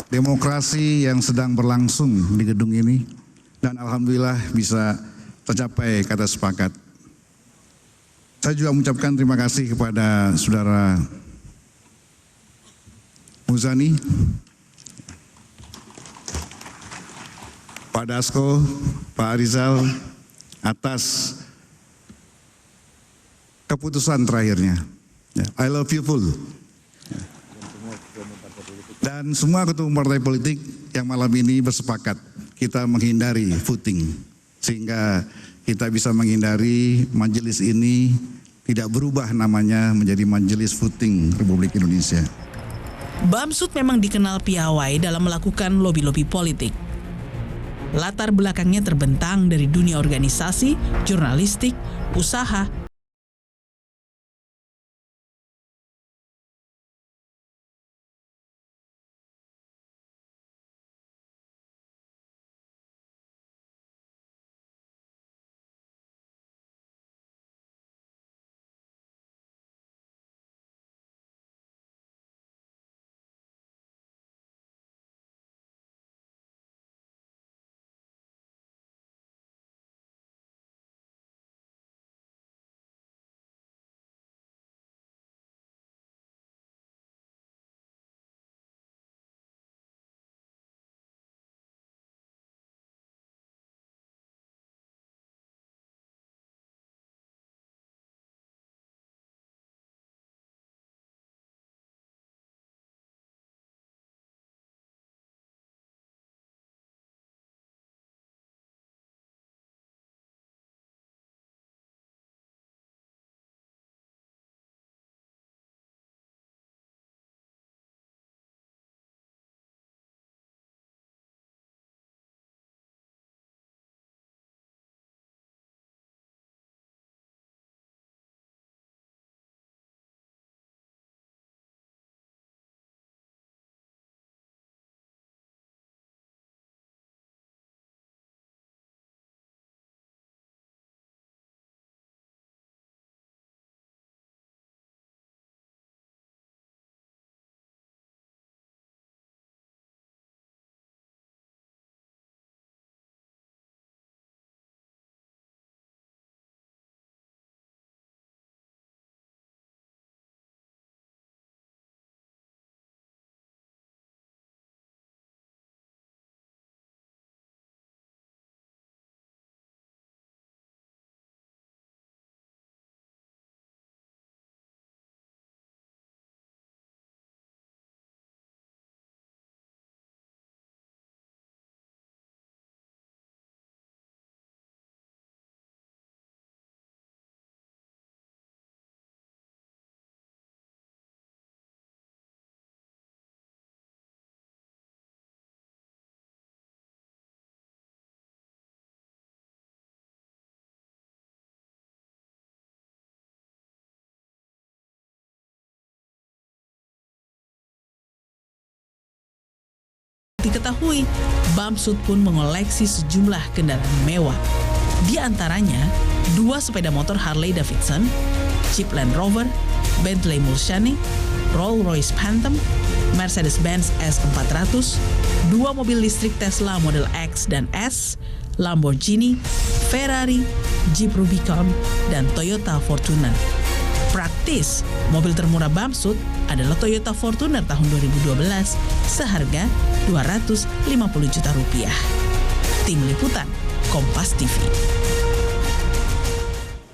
demokrasi yang sedang berlangsung di gedung ini, dan alhamdulillah bisa tercapai kata sepakat. Saya juga mengucapkan terima kasih kepada Saudara Muzani, Pak Dasko, Pak Rizal atas keputusan terakhirnya. I love you full. Dan semua ketua partai politik yang malam ini bersepakat kita menghindari voting, sehingga kita bisa menghindari majelis ini tidak berubah namanya menjadi Majelis Voting Republik Indonesia. Bamsud memang dikenal piawai dalam melakukan lobi-lobi politik. Latar belakangnya terbentang dari dunia organisasi, jurnalistik, usaha, diketahui, Bamsud pun mengoleksi sejumlah kendaraan mewah. Di antaranya, 2 sepeda motor Harley Davidson, Jeep Land Rover, Bentley Mulsanne, Rolls-Royce Phantom, Mercedes-Benz S400, 2 mobil listrik Tesla Model X dan S, Lamborghini, Ferrari, Jeep Rubicon, dan Toyota Fortuner. Praktis, mobil termurah Bamsud adalah Toyota Fortuner tahun 2012 seharga 250 juta rupiah. Tim Liputan, Kompas TV.